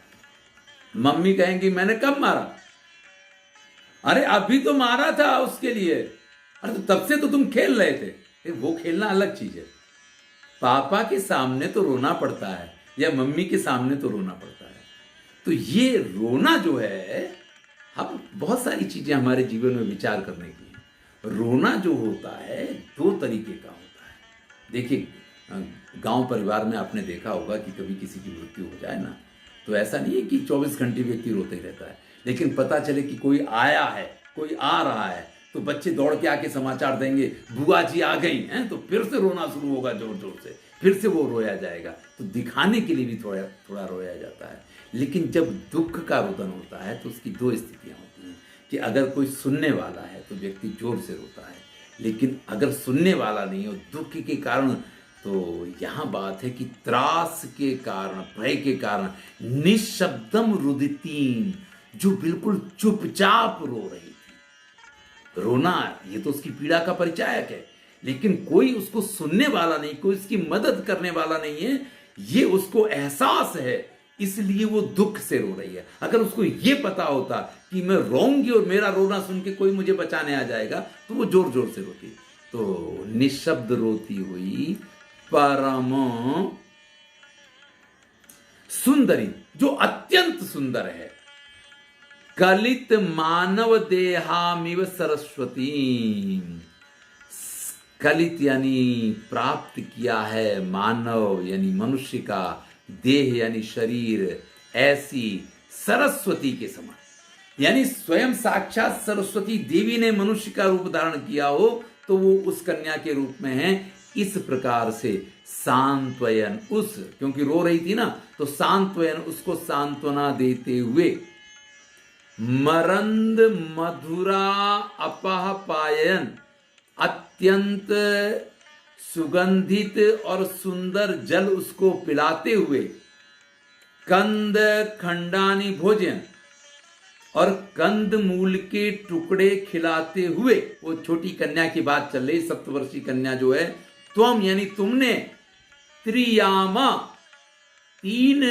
मम्मी कहेंगी मैंने कब मारा, अरे अभी तो मारा था उसके लिए, अरे तो तब से तो तुम खेल रहे थे। वो खेलना अलग चीज है। पापा के सामने तो रोना पड़ता है या मम्मी के सामने तो रोना पड़ता है। तो ये रोना जो है, अब बहुत सारी चीजें हमारे जीवन में विचार करने की है। रोना जो होता है 2 तरीके का होता है। देखिए गांव परिवार में आपने देखा होगा कि कभी किसी की मृत्यु हो जाए ना, तो ऐसा नहीं है कि 24 घंटे व्यक्ति रोते ही रहता है, लेकिन पता चले कि कोई आया है, कोई आ रहा है, तो बच्चे दौड़ के आके समाचार देंगे बुआ जी आ गई हैं, तो फिर से रोना शुरू होगा जोर जोर से, फिर से वो रोया जाएगा। तो दिखाने के लिए भी थोड़ा रोया जाता है। लेकिन जब दुख का रुदन होता है तो उसकी 2 स्थितियां होती हैं कि अगर कोई सुनने वाला है तो व्यक्ति जोर से रोता है, लेकिन अगर सुनने वाला नहीं हो दुख के कारण, तो यहाँ बात है कि त्रास के कारण, भय के कारण, निशब्दम रुदितीन, जो बिल्कुल चुपचाप रो रही थी। रोना ये तो उसकी पीड़ा का परिचायक है, लेकिन कोई उसको सुनने वाला नहीं, कोई उसकी मदद करने वाला नहीं है। ये उसको एहसास है इसलिए वो दुख से रो रही है। अगर उसको ये पता होता कि मैं रोऊंगी और मेरा रोना सुन के कोई मुझे बचाने आ जाएगा, तो वो जोर जोर से रोती। तो निशब्द रोती हुई परम सुंदरी, जो अत्यंत सुंदर है, कलित मानव देहामिव सरस्वती। कलित यानी प्राप्त किया है, मानव यानी मनुष्य का, देह यानी शरीर, ऐसी सरस्वती के समान। यानी स्वयं साक्षात सरस्वती देवी ने मनुष्य का रूप धारण किया हो तो वो उस कन्या के रूप में है। इस प्रकार से सांत्वयन, उस, क्योंकि रो रही थी ना, तो सांत्वयन, उसको सांत्वना देते हुए, मरंद मधुरा अपह पायन, अत्यंत सुगंधित और सुंदर जल उसको पिलाते हुए, कंद खंडानी भोजन, और कंद मूल के टुकड़े खिलाते हुए, वो छोटी कन्या की बात चल रही, सप्तवर्षीय कन्या जो है, त्वम यानी तुमने, त्रियामा 3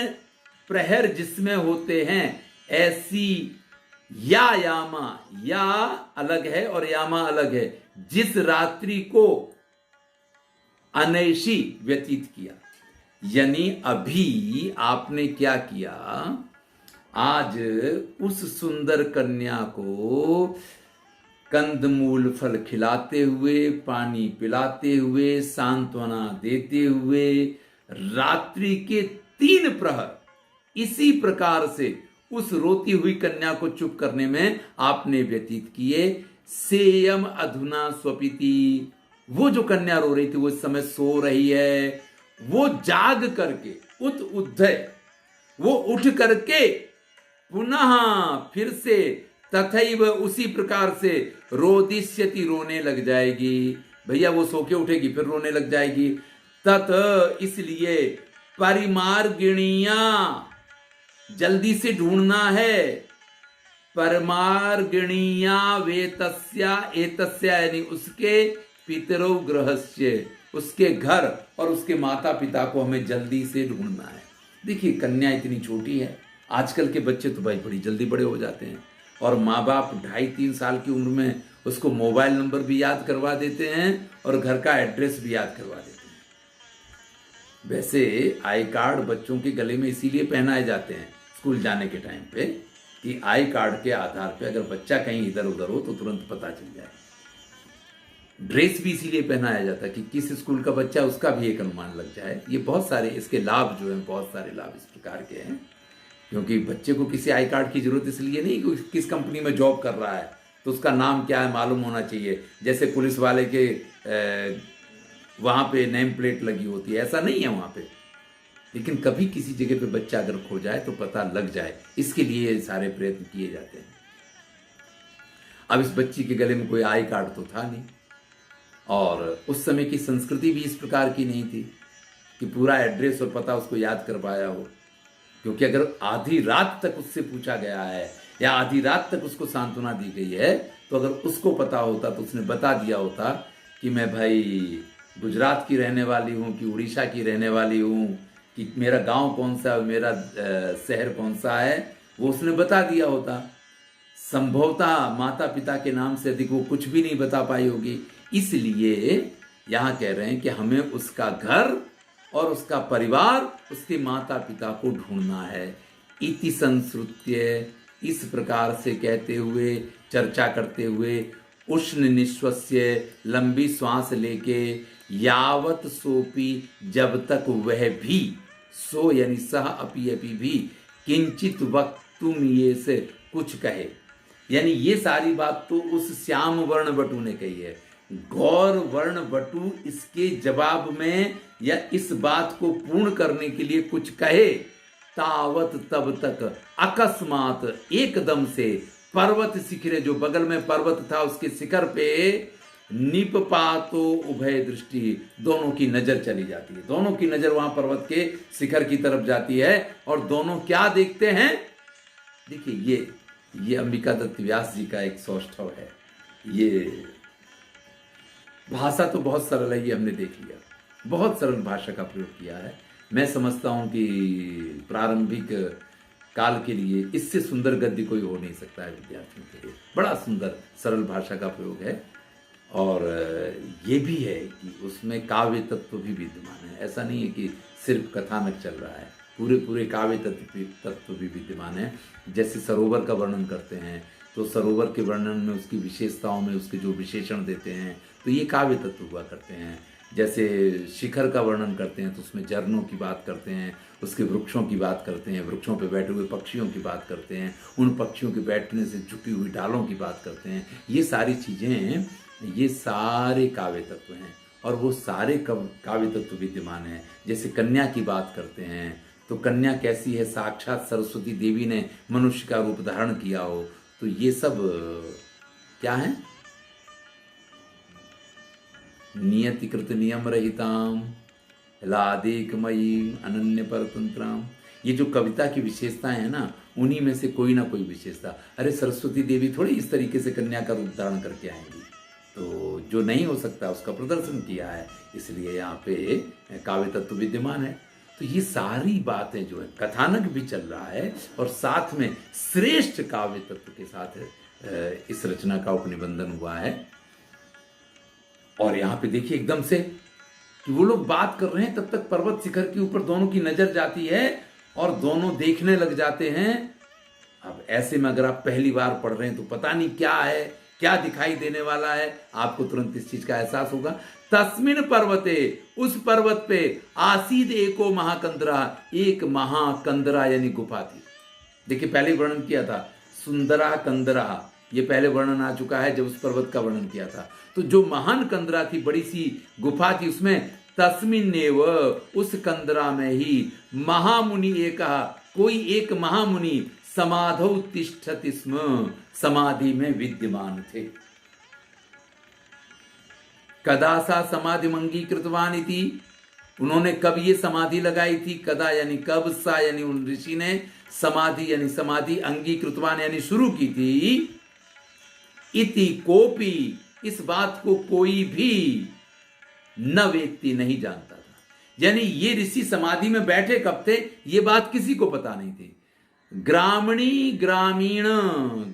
प्रहर जिसमें होते हैं, ऐसी या यामा, या अलग है और यामा अलग है, जिस रात्रि को अनैशी व्यतीत किया। यानी अभी आपने क्या किया, आज उस सुंदर कन्या को कंदमूल फल खिलाते हुए, पानी पिलाते हुए, सांत्वना देते हुए, रात्रि के 3 प्रहर इसी प्रकार से उस रोती हुई कन्या को चुप करने में आपने व्यतीत किए। सेयम अधुना स्वपिति, वो जो कन्या रो रही थी वो इस समय सो रही है, वो जाग करके उद्धय, वो उठ करके पुनः फिर से तथैव उसी प्रकार से रोदिष्यति, रोने लग जाएगी। भैया वो सो के उठेगी फिर रोने लग जाएगी। तत इसलिए परिमार्गिणिया, जल्दी से ढूंढना है, परमार्गिणिया वेतस्या एतस्या, यानी उसके पितरो गृहस्य, उसके घर और उसके माता पिता को हमें जल्दी से ढूंढना है। देखिए कन्या इतनी छोटी है, आजकल के बच्चे तो भाई बड़ी जल्दी बड़े हो जाते हैं, और माँ बाप 2.5-3 साल की उम्र में उसको मोबाइल नंबर भी याद करवा देते हैं और घर का एड्रेस भी याद करवा देते हैं। वैसे आई कार्ड बच्चों के गले में इसीलिए पहनाए जाते हैं स्कूल जाने के टाइम पे, कि आई कार्ड के आधार पे अगर बच्चा कहीं इधर उधर हो तो तुरंत पता चल जाए। ड्रेस भी इसीलिए पहनाया जाता है कि किस स्कूल का बच्चा, उसका भी एक अनुमान लग जाए। ये बहुत सारे इसके लाभ जो हैं, बहुत सारे लाभ इस प्रकार के हैं, क्योंकि बच्चे को किसी आई कार्ड की जरूरत इसलिए नहीं कि किस कंपनी में जॉब कर रहा है तो उसका नाम क्या है मालूम होना चाहिए, जैसे पुलिस वाले के वहाँ पे नेम प्लेट लगी होती है, ऐसा नहीं है वहाँ पे। लेकिन कभी किसी जगह पे बच्चा अगर खो जाए तो पता लग जाए, इसके लिए सारे प्रयत्न किए जाते हैं। अब इस बच्ची के गले में कोई आई कार्ड तो था नहीं, और उस समय की संस्कृति भी इस प्रकार की नहीं थी कि पूरा एड्रेस और पता उसको याद कर पाया हो। क्योंकि अगर आधी रात तक उससे पूछा गया है या आधी रात तक उसको सांत्वना दी गई है, तो अगर उसको पता होता तो उसने बता दिया होता कि मैं भाई गुजरात की रहने वाली हूँ, कि उड़ीसा की रहने वाली हूँ, कि मेरा गांव कौन सा है, मेरा शहर कौन सा है, वो उसने बता दिया होता। संभवतः माता पिता के नाम से अधिक वो कुछ भी नहीं बता पाई होगी। इसलिए यहाँ कह रहे हैं कि हमें उसका घर और उसका परिवार, उसके माता पिता को ढूंढना है। इति संश्रुत्य, इस प्रकार से कहते हुए, चर्चा करते हुए, उष्ण निश्वस्य, लंबी श्वास लेके, यावत सोपी, जब तक वह भी, सो यानी सह अपि अपि भी, किंचित वक्तुम ये से कुछ कहे। यानी ये सारी बात तो उस श्याम वर्ण बटु ने कही है। गौर वर्ण बटु इसके जवाब में या इस बात को पूर्ण करने के लिए कुछ कहे, तावत तब तक अकस्मात एकदम से पर्वत शिखरे, जो बगल में पर्वत था उसके शिखर पे, निपपातो उभय दृष्टि, दोनों की नजर चली जाती है। दोनों की नजर वहां पर्वत के शिखर की तरफ जाती है और दोनों क्या देखते हैं। देखिए ये अंबिका दत्त व्यास जी का एक सौष्ठव है। ये भाषा तो बहुत सरल है, ये हमने देख लिया, बहुत सरल भाषा का प्रयोग किया है, मैं समझता हूँ कि प्रारंभिक काल के लिए इससे सुंदर गद्य कोई हो नहीं सकता है विद्यार्थियों के लिए। बड़ा सुंदर सरल भाषा का प्रयोग है, और ये भी है कि उसमें काव्य तत्व भी विद्यमान है। ऐसा नहीं है कि सिर्फ कथानक चल रहा है, पूरे पूरे काव्य तत्व भी विद्यमान है। जैसे सरोवर का वर्णन करते हैं तो सरोवर के वर्णन में उसकी विशेषताओं में उसके जो विशेषण देते हैं तो ये काव्य तत्व हुआ करते हैं। जैसे शिखर का वर्णन करते हैं तो उसमें झरनों की बात करते हैं, उसके वृक्षों की बात करते हैं, वृक्षों पर बैठे हुए पक्षियों की बात करते हैं, उन पक्षियों के बैठने से झुकी हुई डालों की बात करते हैं। ये सारी चीज़ें, ये सारे काव्य तत्व हैं, और वो सारे काव्य तत्व विद्यमान हैं। जैसे कन्या की बात करते हैं तो कन्या कैसी है, साक्षात सरस्वती देवी ने मनुष्य का रूप धारण किया हो, तो ये सब क्या है, नियतिकृत नियम रहिताम लादेकमयी अनन्य परतंत्राम। ये जो कविता की विशेषताएं हैं ना, उन्हीं में से कोई ना कोई विशेषता। अरे सरस्वती देवी थोड़ी इस तरीके से कन्या का रूप धारण करके आएंगी, तो जो नहीं हो सकता उसका प्रदर्शन किया है, इसलिए यहाँ पे काव्य तत्व विद्यमान है। तो ये सारी बातें जो है, कथानक भी चल रहा है और साथ में श्रेष्ठ काव्य तत्व के साथ इस रचना का उपनिबंधन हुआ है। और यहाँ पे देखिए एकदम से कि वो लोग बात कर रहे हैं, तब तक पर्वत शिखर के ऊपर दोनों की नजर जाती है और दोनों देखने लग जाते हैं। अब ऐसे में अगर आप पहली बार पढ़ रहे हैं तो पता नहीं क्या है, क्या दिखाई देने वाला है, आपको तुरंत इस चीज का एहसास होगा। तस्मिन पर्वते, उस पर्वत पे, आसीद एको महाकंदरा, एक महाकंदरा यानी गुफा थी। देखिए पहले वर्णन किया था सुंदरा कंदरा, ये पहले वर्णन आ चुका है जब उस पर्वत का वर्णन किया था। तो जो महान कंदरा थी, बड़ी सी गुफा थी, उसमें तस्मिन्नेव, उस कंदरा में ही, महामुनि एक, कोई एक महामुनि, समाधौ तिष्ठति स्म, समाधि में विद्यमान थे। कदा सा समाधि अंगीकृतवान इति, उन्होंने कब ये समाधि लगाई थी, कदा यानी कब, सा यानी उन ऋषि ने, समाधि यानी समाधि, अंगीकृतवान यानी शुरू की थी, इति कोपी, इस बात को कोई भी न व्यक्ति नहीं जानता था। यानी ये ऋषि समाधि में बैठे कब थे, ये बात किसी को पता नहीं थी। ग्रामणी ग्रामीण,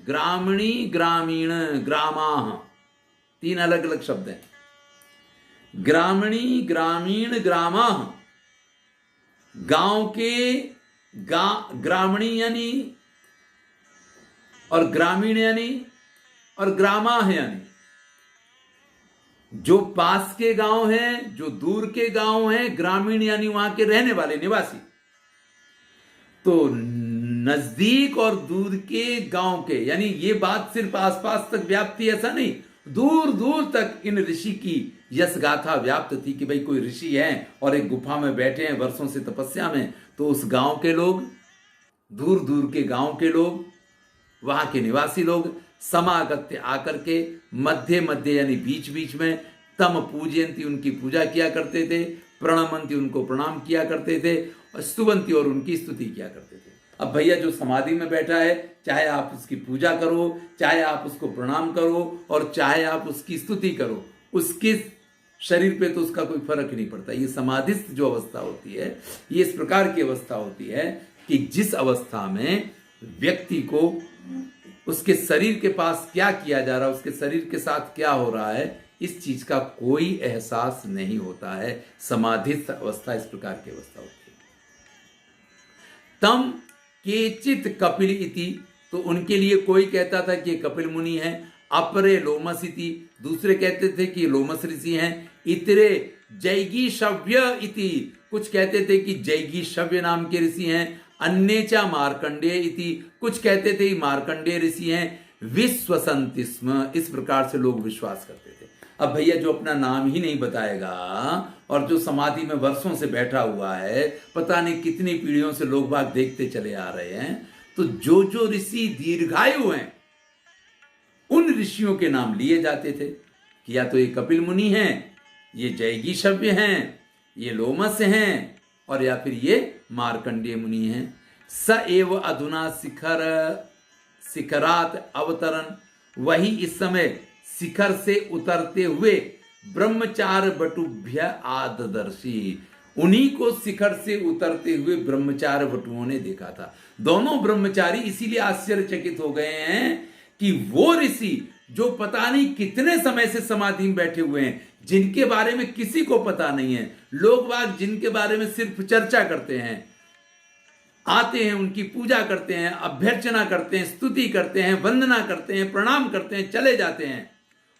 ग्रामणी ग्रामीण, ग्रामाः, तीन अलग अलग शब्द हैं। ग्रामणी ग्रामीण ग्रामाः, गांव के ग्रामणी यानी, और ग्रामीण यानी, और ग्रामाः यानी जो पास के गांव हैं, जो दूर के गांव हैं, ग्रामीण यानी वहां के रहने वाले निवासी। तो नजदीक और दूर के गांव के, यानी ये बात सिर्फ आसपास तक व्याप्त थी ऐसा नहीं, दूर दूर तक इन ऋषि की यश गाथा व्याप्त थी कि भाई कोई ऋषि है और एक गुफा में बैठे हैं वर्षों से तपस्या में। तो उस गांव के लोग, दूर दूर के गांव के लोग, वहां के निवासी लोग समागत्य आकर के, मध्य मध्य यानी बीच बीच में, तम पूजयंती, उनकी पूजा किया करते थे, प्रणमंती, उनको प्रणाम किया करते थे, और स्तुवंती, और उनकी स्तुति किया करते थे। अब भैया जो समाधि में बैठा है, चाहे आप उसकी पूजा करो, चाहे आप उसको प्रणाम करो, और चाहे आप उसकी स्तुति करो, उसके शरीर पे तो उसका कोई फर्क नहीं पड़ता। ये समाधिस्थ जो अवस्था होती है, ये इस प्रकार की अवस्था होती है कि जिस अवस्था में व्यक्ति को उसके शरीर के पास क्या किया जा रहा है, उसके शरीर के साथ क्या हो रहा है, इस चीज का कोई एहसास नहीं होता है। समाधिस्थ अवस्था इस प्रकार की अवस्था होती है। तम केचित कपिल इति, तो उनके लिए कोई कहता था कि कपिल मुनि है। अपरे लोमस इति, दूसरे कहते थे कि लोमस ऋषि हैं। इतरे जैगी शव्य इति, कुछ कहते थे कि जैगी शव्य नाम के ऋषि हैं। अन्येचा मार्कंडेय इति, कुछ कहते थे मार्कंडेय ऋषि हैं। विश्वसन्ति स्म, इस प्रकार से लोग विश्वास करते थे। अब भैया जो अपना नाम ही नहीं बताएगा और जो समाधि में वर्षों से बैठा हुआ है, पता नहीं कितनी पीढ़ियों से लोग बाग देखते चले आ रहे हैं, तो जो जो ऋषि दीर्घायु हैं उन ऋषियों के नाम लिए जाते थे कि या तो ये कपिल मुनि हैं, ये जैगीषव्य हैं, ये लोमस हैं, और या फिर ये मार्कंडेय मुनि हैं। स एव अधुना शिखरात अवतरण, वही इस समय शिखर से उतरते हुए ब्रह्मचार बटुभ्य आददर्शी, उन्हीं को शिखर से उतरते हुए ब्रह्मचारी वटुओं ने देखा था। दोनों ब्रह्मचारी इसीलिए आश्चर्यचकित हो गए हैं कि वो ऋषि जो पता नहीं कितने समय से समाधि में बैठे हुए हैं, जिनके बारे में किसी को पता नहीं है, लोग बाग जिनके बारे में सिर्फ चर्चा करते हैं, आते हैं, उनकी पूजा करते हैं, अभ्यर्चना करते हैं, स्तुति करते हैं, वंदना करते हैं, प्रणाम करते हैं, चले जाते हैं,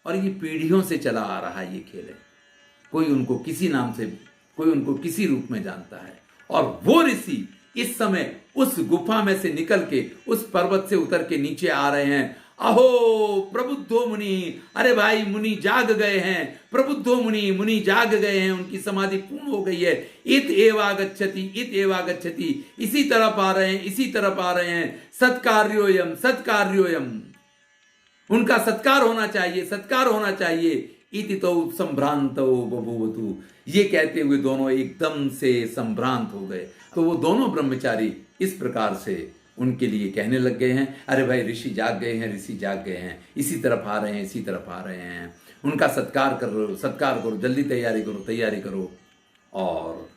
और ये पीढ़ियों से चला आ रहा है ये खेल है। कोई उनको किसी नाम से, कोई उनको किसी रूप में जानता है। और वो ऋषि इस समय उस गुफा में से निकल के उस पर्वत से उतर के नीचे आ रहे हैं। अहो प्रबुद्धो मुनि, अरे भाई मुनि जाग गए हैं, प्रबुद्धो मुनि, मुनि जाग गए हैं, उनकी समाधि पूर्ण हो गई है। इत एवागच्छति, इत एवागच्छति, इसी तरफ आ रहे हैं, इसी तरफ आ रहे हैं। सत्कार्योयम, सत्कार्योयम, उनका सत्कार होना चाहिए, सत्कार होना चाहिए। इति तो संभ्रांतो बभूवतु, ये कहते हुए दोनों एकदम से संभ्रांत हो गए। तो वो दोनों ब्रह्मचारी इस प्रकार से उनके लिए कहने लग गए हैं, अरे भाई ऋषि जाग गए हैं, ऋषि जाग गए हैं, इसी तरफ आ रहे हैं, इसी तरफ आ रहे हैं, उनका सत्कार करो, सत्कार करो, जल्दी तैयारी करो, तैयारी करो। और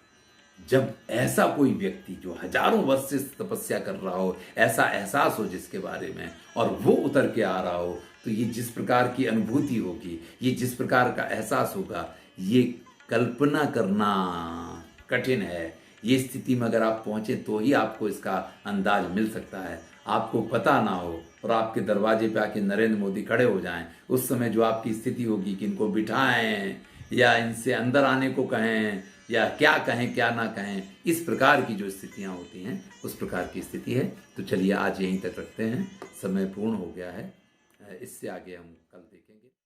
जब ऐसा कोई व्यक्ति जो हजारों वर्ष से तपस्या कर रहा हो, ऐसा एहसास हो जिसके बारे में, और वो उतर के आ रहा हो, तो ये जिस प्रकार की अनुभूति होगी, ये जिस प्रकार का एहसास होगा, ये कल्पना करना कठिन है। ये स्थिति में अगर आप पहुंचे तो ही आपको इसका अंदाज मिल सकता है। आपको पता ना हो और आपके दरवाजे पे आके नरेंद्र मोदी खड़े हो जाएं, उस समय जो आपकी स्थिति होगी कि इनको बिठाएं या इनसे अंदर आने को कहें या क्या कहें क्या ना कहें, इस प्रकार की जो स्थितियां होती हैं उस प्रकार की स्थिति है। तो चलिए आज यहीं तक रखते हैं, समय पूर्ण हो गया है, इससे आगे हम कल देखेंगे।